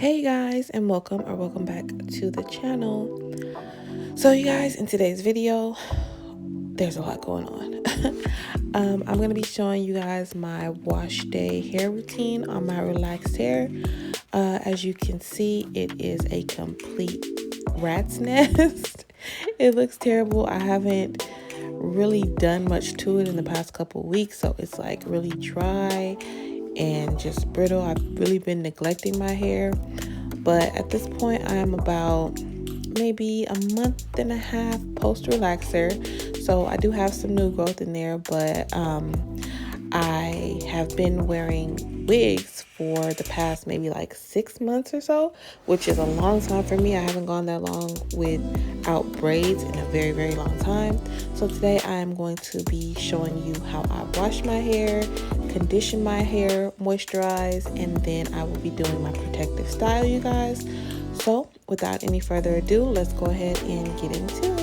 Hey guys, and welcome back to the channel. So you guys, in today's video, there's a lot going on. I'm going to be showing you guys my wash day hair routine on my relaxed hair. As you can see, it is a complete rat's nest. It looks terrible. I haven't really done much to it in the past couple weeks, so it's like really dry and just brittle. I've really been neglecting my hair, but at this point I am about maybe a month and a half post relaxer, so I do have some new growth in there, but I have been wearing wigs for the past maybe like 6 months or so, which is a long time for me. I haven't gone that long without braids in a very long time. So today I am going to be showing you how I wash my hair, condition my hair, moisturize, and then I will be doing my protective style, you guys. So without any further ado, let's go ahead and get into it.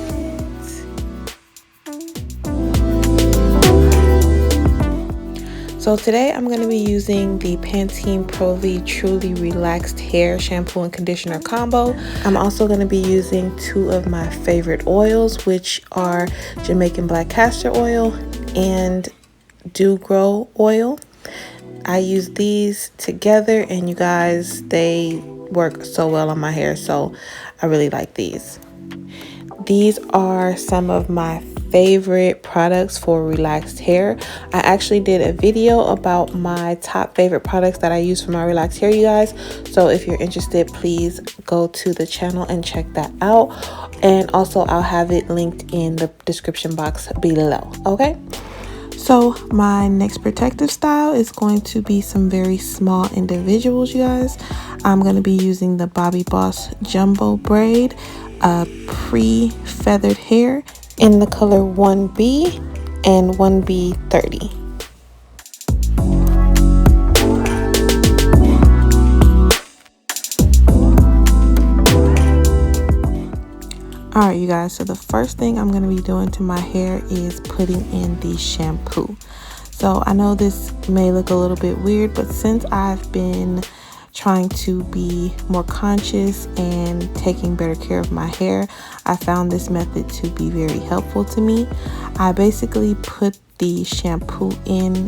So today I'm going to be using the Pantene Pro V Truly Relaxed Hair Shampoo and Conditioner Combo. I'm also going to be using two of my favorite oils, which are Jamaican Black Castor Oil and Dew Grow Oil. I use these together, and you guys, they work so well on my hair, so I really like these. These are some of my favorite products for relaxed hair. I actually did a video about my top favorite products that I use for my relaxed hair, you guys. So if you're interested, please go to the channel and check that out. And also I'll have it linked in the description box below, okay? So my next protective style is going to be some very small individuals, you guys. I'm going to be using the Bobbi Boss Jumbo Braid pre-feathered hair in the color 1B and 1B30. Alright you guys, so the first thing I'm going to be doing to my hair is putting in the shampoo. So I know this may look a little bit weird, but since I've been trying to be more conscious and taking better care of my hair, I found this method to be very helpful to me. I basically put the shampoo in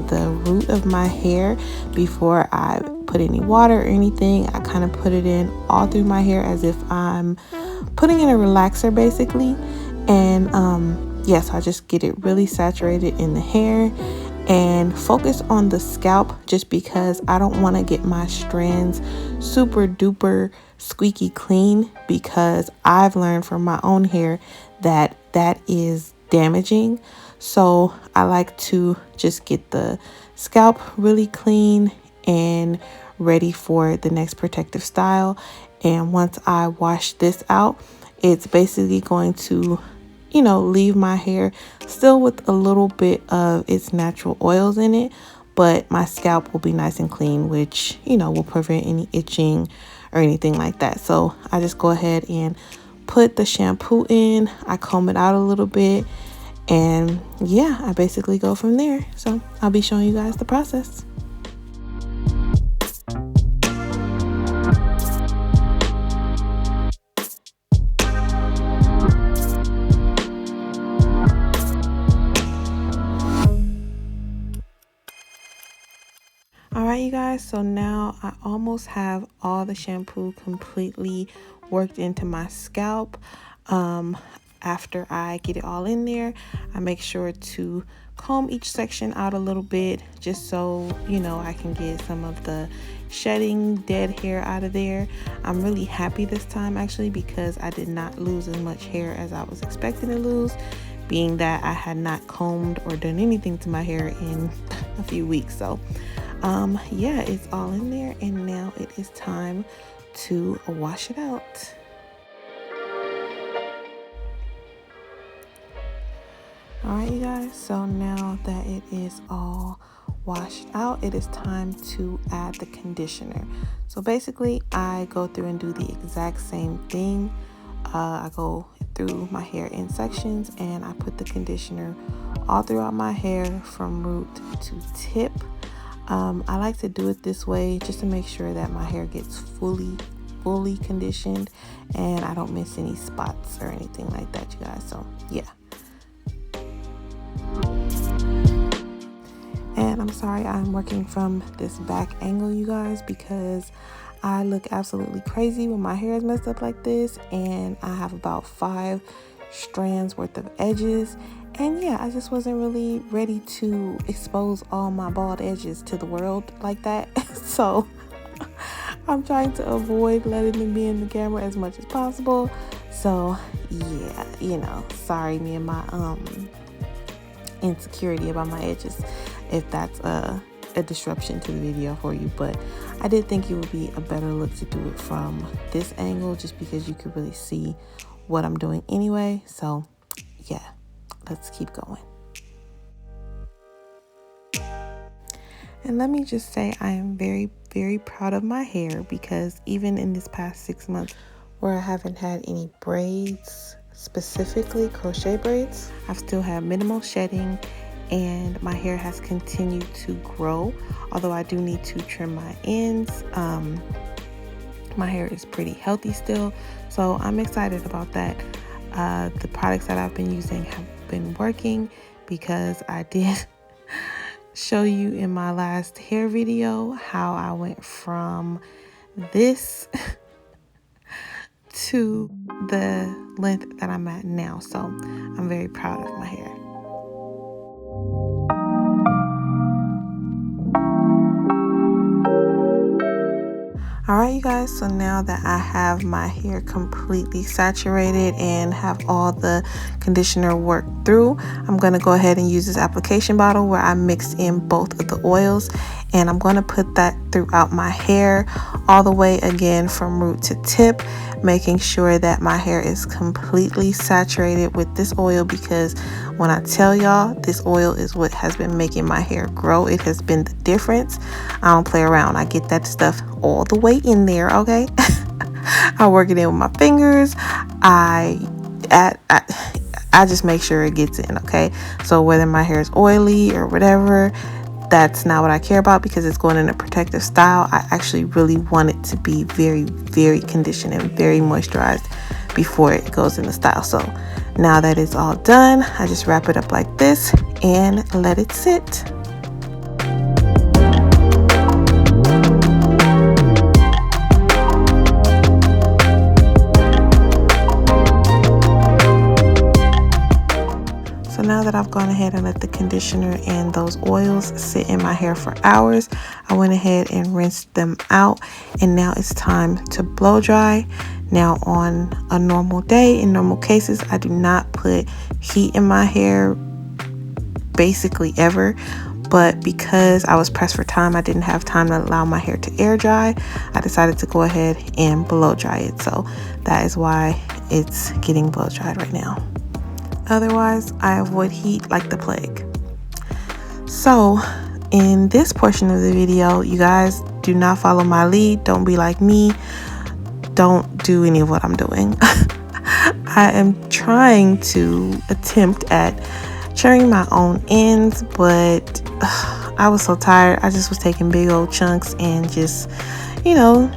the root of my hair before I put any water or anything. I kind of put it in all through my hair as if I'm putting in a relaxer basically. And yes, I just get it really saturated in the hair and focus on the scalp, just because I don't want to get my strands super duper squeaky clean, because I've learned from my own hair that that is damaging. So I like to just get the scalp really clean and ready for the next protective style. And once I wash this out, it's basically going to, you know, leave my hair still with a little bit of its natural oils in it, but my scalp will be nice and clean, which, you know, will prevent any itching or anything like that. So I just go ahead and put the shampoo in, I comb it out a little bit, and yeah, I basically go from there. So I'll be showing you guys the process. Alright you guys, so now I almost have all the shampoo completely worked into my scalp. After I get it all in there, I make sure to comb each section out a little bit, just so, you know, I can get some of the shedding dead hair out of there. I'm really happy this time actually, because I did not lose as much hair as I was expecting to lose, being that I had not combed or done anything to my hair in a few weeks. So yeah, it's all in there, and now it is time to wash it out. Alright you guys, so now that it is all washed out, it is time to add the conditioner. So basically I go through and do the exact same thing. I go through my hair in sections and I put the conditioner all throughout my hair from root to tip. I like to do it this way just to make sure that my hair gets fully conditioned and I don't miss any spots or anything like that, you guys. So yeah. And I'm sorry I'm working from this back angle, you guys, because I look absolutely crazy when my hair is messed up like this, and I have about 5 strands worth of edges. And yeah, I just wasn't really ready to expose all my bald edges to the world like that. So I'm trying to avoid letting them be in the camera as much as possible. So yeah, you know, sorry, me and my insecurity about my edges, if that's a disruption to the video for you. But I did think it would be a better look to do it from this angle, just because you could really see what I'm doing anyway. So yeah, let's keep going. And let me just say, I am very proud of my hair, because even in this past 6 months where I haven't had any braids, specifically crochet braids, I've still had minimal shedding, and my hair has continued to grow, although I do need to trim my ends. My hair is pretty healthy still, so I'm excited about that. The products that I've been using have been working, because I did show you in my last hair video how I went from this to the length that I'm at now. So I'm very proud of my hair. Alright, you guys, so now that I have my hair completely saturated and have all the conditioner worked through, I'm going to go ahead and use this application bottle where I mixed in both of the oils, and I'm going to put that throughout my hair all the way, again, from root to tip, making sure that my hair is completely saturated with this oil, because when I tell y'all, this oil is what has been making my hair grow. It has been the difference. I don't play around. I get that stuff all the way in there, okay? I work it in with my fingers. I just make sure it gets in, okay? So whether my hair is oily or whatever, that's not what I care about, because it's going in a protective style. I actually really want it to be very conditioned and very moisturized before it goes in the style. So now that it's all done, I just wrap it up like this and let it sit. So now that I've gone ahead and let the conditioner and those oils sit in my hair for hours, I went ahead and rinsed them out, and now it's time to blow dry. Now, on a normal day, in normal cases, I do not put heat in my hair basically ever, but because I was pressed for time, I didn't have time to allow my hair to air dry. I decided to go ahead and blow dry it, so that is why it's getting blow dried right now. Otherwise, I avoid heat like the plague. So in this portion of the video, you guys do not follow my lead. Don't be like me. Don't do any of what I'm doing. I am trying to attempt at trimming my own ends, but I was so tired. I just was taking big old chunks and just, you know,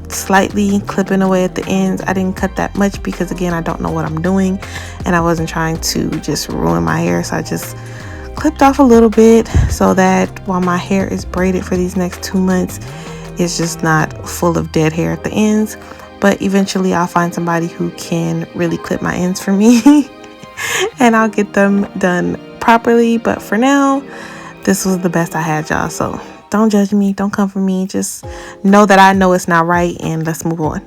slightly clipping away at the ends. I didn't cut that much because, again, I don't know what I'm doing, and I wasn't trying to just ruin my hair, so I just clipped off a little bit so that while my hair is braided for these next 2 months, it's just not full of dead hair at the ends. But eventually I'll find somebody who can really clip my ends for me and I'll get them done properly. But for now, this was the best I had, y'all. So don't judge me, don't come for me. Just know that I know it's not right, and let's move on.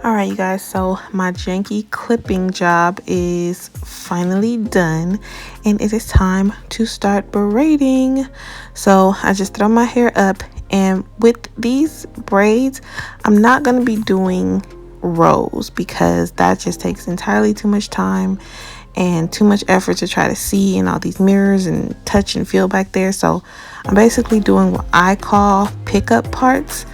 Alright, you guys, so my janky clipping job is finally done, and it is time to start braiding. So I just throw my hair up, and with these braids, I'm not going to be doing rows because that just takes entirely too much time and too much effort to try to see in all these mirrors and touch and feel back there. So I'm basically doing what I call pickup parts.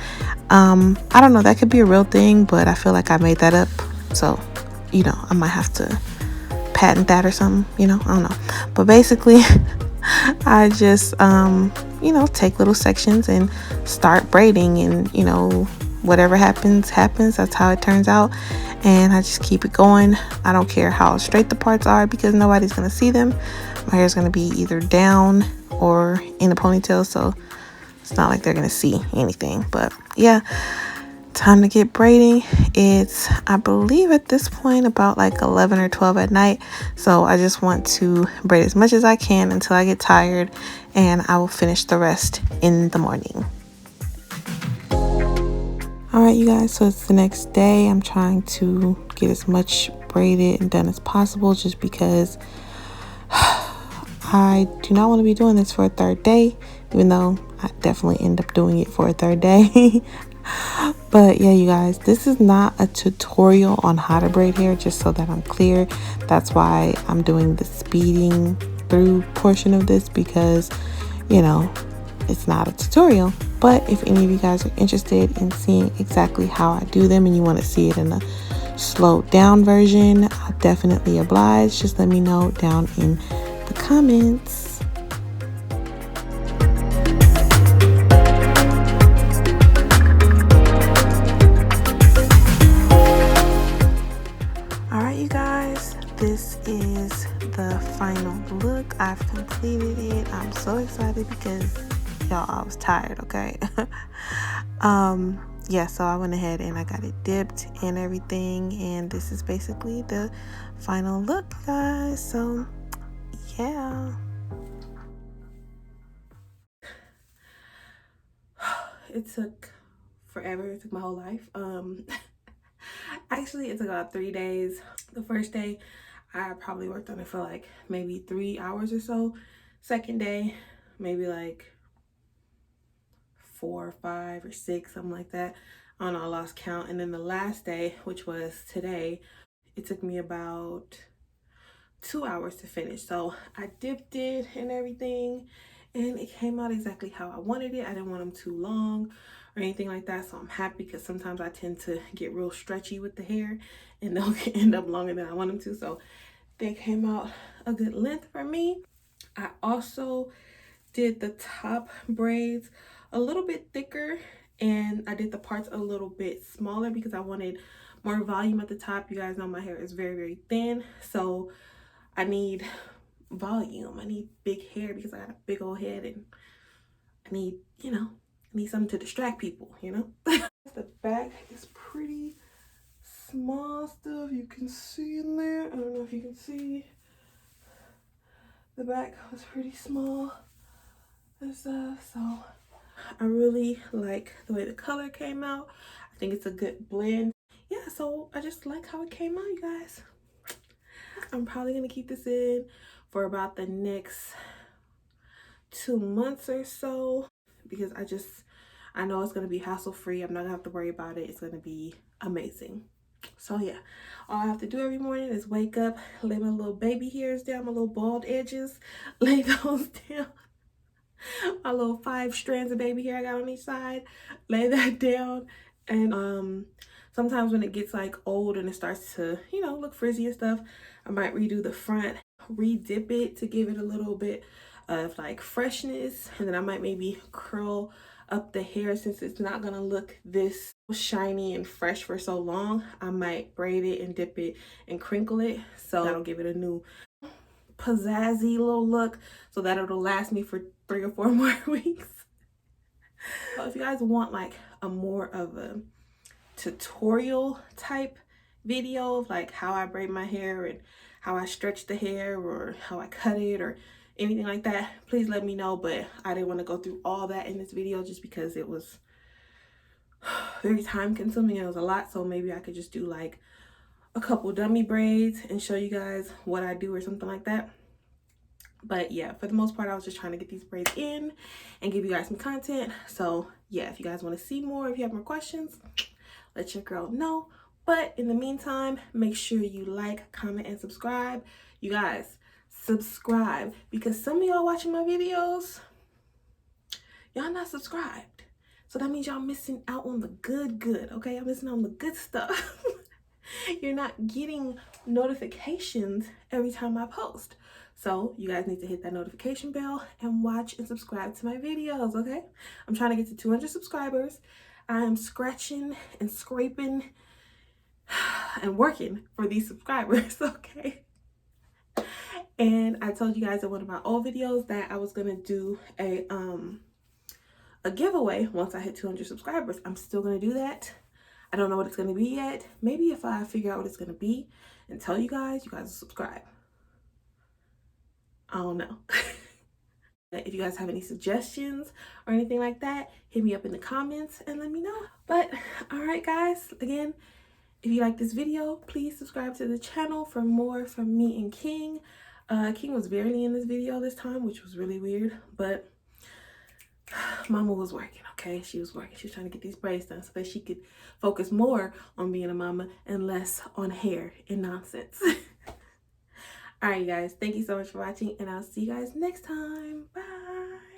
I don't know, that could be a real thing, but I feel like I made that up. So, I might have to patent that or something, I don't know. But basically, I just, take little sections and start braiding, and, whatever happens, happens. That's how it turns out. And I just keep it going. I don't care how straight the parts are because nobody's going to see them. My hair is going to be either down or in a ponytail, so it's not like they're going to see anything. But yeah, time to get braiding. It's, I believe at this point, about like 11 or 12 at night. So I just want to braid as much as I can until I get tired, and I will finish the rest in the morning. All right, you guys, so it's the next day. I'm trying to get as much braided and done as possible just because I do not want to be doing this for a third day, even though I definitely end up doing it for a third day. But yeah, you guys, this is not a tutorial on how to braid hair, just so that I'm clear. That's why I'm doing the speeding through portion of this, because, it's not a tutorial. But if any of you guys are interested in seeing exactly how I do them and you want to see it in a slowed down version, I'll definitely oblige. Just let me know down in the comments. Alright, you guys, this is the final look. I've completed it. I'm so excited because y'all, I was tired, okay? Yeah, so I went ahead and I got it dipped and everything, and this is basically the final look, guys. So yeah, it took forever. It took my whole life. Actually, it took about 3 days. The first day I probably worked on it for like maybe 3 hours or so. Second day, maybe like 4 or 5 or 6, something like that. I don't know, I lost count. And then the last day, which was today, it took me about 2 hours to finish. So I dipped it and everything, and it came out exactly how I wanted it. I didn't want them too long or anything like that, so I'm happy, because sometimes I tend to get real stretchy with the hair and they'll end up longer than I want them to. So they came out a good length for me. I also did the top braids a little bit thicker, and I did the parts a little bit smaller because I wanted more volume at the top. You guys know my hair is very, very thin, so I need volume. I need big hair because I got a big old head, and I need, I need something to distract people, The back is pretty small stuff. You can see in there. I don't know if you can see. The back was pretty small and stuff, so I really like the way the color came out. I think it's a good blend. Yeah, so I just like how it came out, you guys. I'm probably gonna keep this in for about the next 2 months or so, because I know it's gonna be hassle free. I'm not gonna have to worry about it. It's gonna be amazing. So yeah, all I have to do every morning is wake up, lay my little baby hairs down, my little bald edges, lay those down. My little 5 strands of baby hair I got on each side, lay that down. And sometimes when it gets like old and it starts to, look frizzy and stuff, I might redo the front, re-dip it to give it a little bit of like freshness, and then I might maybe curl up the hair. Since it's not gonna look this shiny and fresh for so long, I might braid it and dip it and crinkle it, so that'll give it a new pizzazzy little look, so that it'll last me for 3 or 4 more weeks. So if you guys want like a more of a tutorial type video of like how I braid my hair and how I stretch the hair or how I cut it or anything like that, please let me know. But I didn't want to go through all that in this video just because it was very time consuming. It was a lot, so maybe I could just do like a couple dummy braids and show you guys what I do or something like that. But yeah, for the most part, I was just trying to get these braids in and give you guys some content. So yeah, if you guys want to see more, if you have more questions, let your girl know. But in the meantime, make sure you like, comment, and subscribe. You guys, subscribe, because some of y'all watching my videos, y'all not subscribed. So that means y'all missing out on the good, okay? I'm missing out on the good stuff. You're not getting notifications every time I post. So you guys need to hit that notification bell and watch and subscribe to my videos, okay? I'm trying to get to 200 subscribers. I am scratching and scraping and working for these subscribers, okay? And I told you guys in one of my old videos that I was gonna do a giveaway once I hit 200 subscribers. I'm still gonna do that. I don't know what it's gonna be yet. Maybe if I figure out what it's gonna be and tell you guys will subscribe. I don't know. If you guys have any suggestions or anything like that, hit me up in the comments and let me know. But all right, guys, again, if you like this video, please subscribe to the channel for more from me and King. King was barely in this video this time, which was really weird, but mama was working, okay? She was working. She was trying to get these braids done so that she could focus more on being a mama and less on hair and nonsense. All right, you guys, thank you so much for watching, and I'll see you guys next time. Bye.